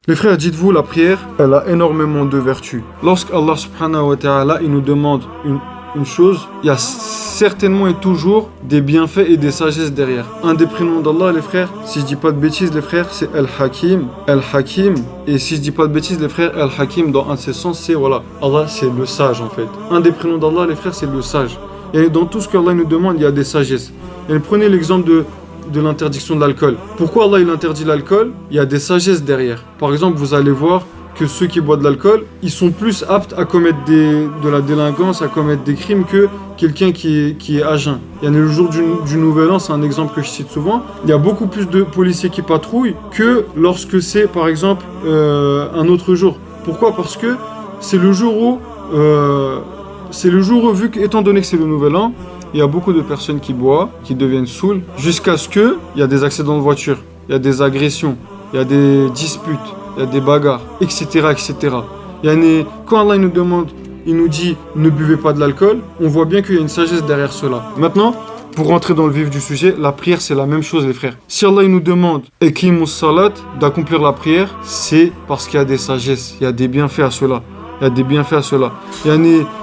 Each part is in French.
Les frères, dites-vous, la prière, elle a énormément de vertus. Lorsqu'Allah subhanahu wa ta'ala, il nous demande une chose, il y a certainement et toujours des bienfaits et des sagesses derrière. Un des prénoms d'Allah, les frères, si je dis pas de bêtises, les frères, c'est Al-Hakim. Al-Hakim. Et si je dis pas de bêtises, les frères, Al-Hakim, dans un de ses sens, c'est, voilà, Allah, c'est le sage, en fait. Un des prénoms d'Allah, les frères, c'est le sage. Et dans tout ce qu'Allah nous demande, il y a des sagesses. Et prenez l'exemple de l'interdiction de l'alcool. Pourquoi Allah, il interdit l'alcool? Il y a des sagesses derrière. Par exemple, vous allez voir que ceux qui boivent de l'alcool, ils sont plus aptes à commettre de la délinquance, à commettre des crimes que quelqu'un qui est à jeun. Il y en a le jour du Nouvel An, c'est un exemple que je cite souvent. Il y a beaucoup plus de policiers qui patrouillent que lorsque c'est, par exemple, un autre jour. Pourquoi? Parce que c'est le jour où, vu qu'étant donné que c'est le Nouvel An, il y a beaucoup de personnes qui boivent, qui deviennent saoules, jusqu'à ce qu'il y a des accidents de voiture, il y a des agressions, il y a des disputes, il y a des bagarres, etc. etc. Quand Allah nous demande, il nous dit ne buvez pas de l'alcool, on voit bien qu'il y a une sagesse derrière cela. Maintenant, pour rentrer dans le vif du sujet, la prière c'est la même chose les frères. Si Allah il nous demande Eqimus salat, d'accomplir la prière, c'est parce qu'il y a des sagesses, il y a des bienfaits à cela. Il y a des bienfaits à cela.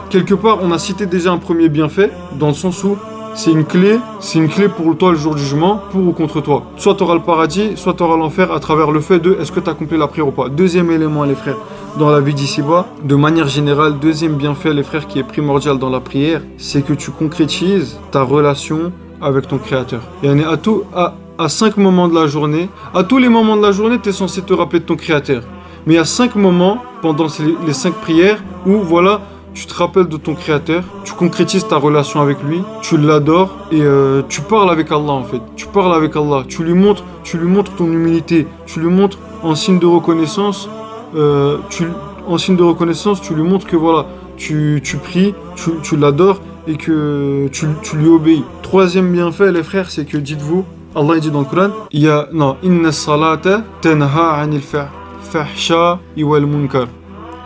Quelque part, on a cité déjà un premier bienfait, dans le sens où c'est une clé pour toi le jour du jugement, pour ou contre toi. Soit tu auras le paradis, soit tu auras l'enfer à travers le fait de est-ce que tu as accompli la prière ou pas. Deuxième élément, les frères, dans la vie d'ici-bas, de manière générale, deuxième bienfait, les frères, qui est primordial dans la prière, c'est que tu concrétises ta relation avec ton Créateur. À 5 moments de la journée, à tous les moments de la journée, tu es censé te rappeler de ton Créateur. Mais il y a 5 moments, pendant les 5 prières, où voilà, tu te rappelles de ton Créateur, tu concrétises ta relation avec lui, tu l'adores et tu parles avec Allah en fait. Tu parles avec Allah, tu lui montres ton humilité, tu lui montres en signe de reconnaissance, tu lui montres que voilà, tu pries, tu l'adores et que tu lui obéis. Troisième bienfait, les frères, c'est que dites-vous, Allah dit dans le Coran, inna salata tanha anil fahsha wal munkar.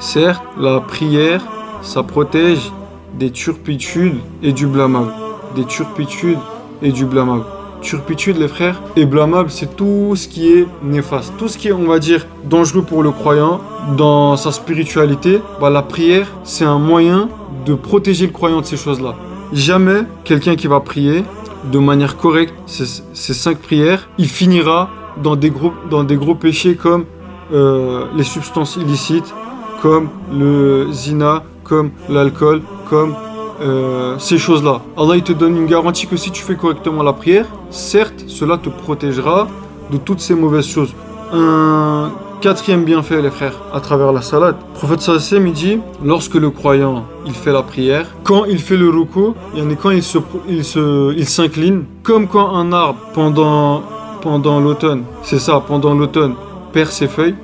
Certes, la prière, ça protège des turpitudes et du blâmable. Des turpitudes et du blâmable. Turpitude, les frères, et blâmable, c'est tout ce qui est néfaste. Tout ce qui est, on va dire, dangereux pour le croyant dans sa spiritualité. La prière, c'est un moyen de protéger le croyant de ces choses-là. Jamais quelqu'un qui va prier de manière correcte ces 5 prières, il finira dans des gros péchés comme les substances illicites, comme le zina, comme l'alcool, comme ces choses-là. Allah il te donne une garantie que si tu fais correctement la prière, certes, cela te protégera de toutes ces mauvaises choses. Un quatrième bienfait, les frères, à travers la salat. Le prophète sallallahu alayhi wa sallam, il dit, lorsque le croyant, il fait la prière, quand il fait le ruku, quand il s'incline, comme quand un arbre, pendant l'automne, c'est ça, pendant l'automne, perd ses feuilles.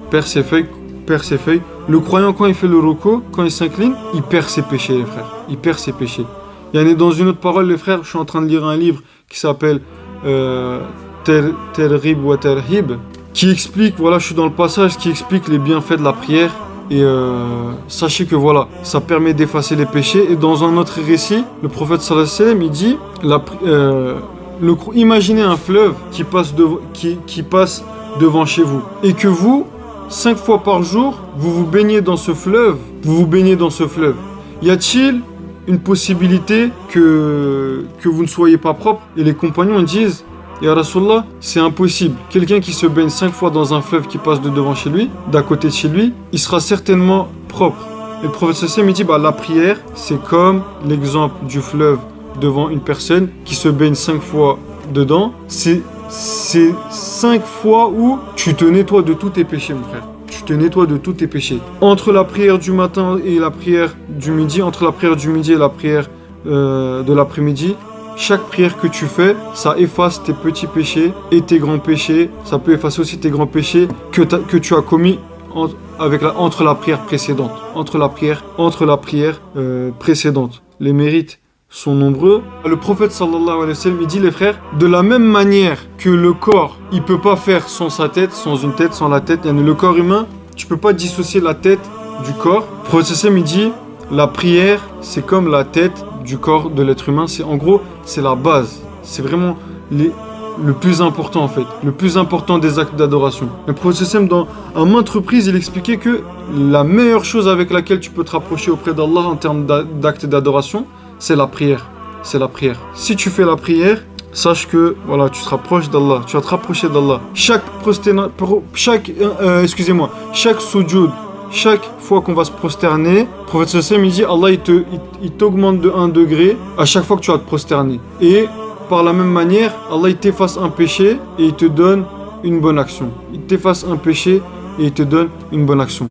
Le croyant, quand il fait le ruku, quand il s'incline, il perd ses péchés, les frères. Il perd ses péchés. Dans une autre parole, les frères, je suis en train de lire un livre qui s'appelle Terghib wa Tarhib, qui explique, voilà, je suis dans le passage qui explique les bienfaits de la prière. Et sachez que voilà, ça permet d'effacer les péchés. Et dans un autre récit, le prophète sallallahu alayhi wa sallam, il dit, imaginez un fleuve qui passe devant chez vous. Et que vous, 5 fois par jour, vous vous baignez dans ce fleuve. Y a-t-il une possibilité que vous ne soyez pas propre? Et les compagnons disent, Ya Rasulallah, c'est impossible. Quelqu'un qui se baigne 5 fois dans un fleuve qui passe de devant chez lui, d'à côté de chez lui, il sera certainement propre. Et le prophète sallallahu alayhi wa sallam, il dit, la prière, c'est comme l'exemple du fleuve devant une personne qui se baigne 5 fois dedans. C'est 5 fois où tu te nettoies de tous tes péchés, mon frère. Tu te nettoies de tous tes péchés. Entre la prière du matin et la prière du midi, entre la prière du midi et la prière de l'après-midi, chaque prière que tu fais, ça efface tes petits péchés et tes grands péchés. Ça peut effacer aussi tes grands péchés que tu as commis entre la prière précédente. Entre la prière précédente. Les mérites sont nombreux. Le prophète sallallahu alayhi wa sallam, il dit, les frères, de la même manière que le corps, il peut pas faire sans sa tête, sans une tête, sans la tête. Le corps humain, tu peux pas dissocier la tête du corps. Le prophète sallallahu alayhi wa sallam, il dit, la prière, c'est comme la tête du corps de l'être humain. En gros, c'est la base. C'est vraiment le plus important en fait, le plus important des actes d'adoration. Le prophète sallam, à maintes reprises, il expliquait que la meilleure chose avec laquelle tu peux te rapprocher auprès d'Allah en termes d'actes d'adoration, c'est la prière. C'est la prière. Si tu fais la prière, sache que voilà, tu te rapproches d'Allah, tu vas te rapprocher d'Allah. Chaque soujud, chaque fois qu'on va se prosterner, le prophète sallam il dit Allah il t'augmente de 1 degré à chaque fois que tu vas te prosterner. Et par la même manière, Allah il t'efface un péché et il te donne une bonne action. Il t'efface un péché et il te donne une bonne action.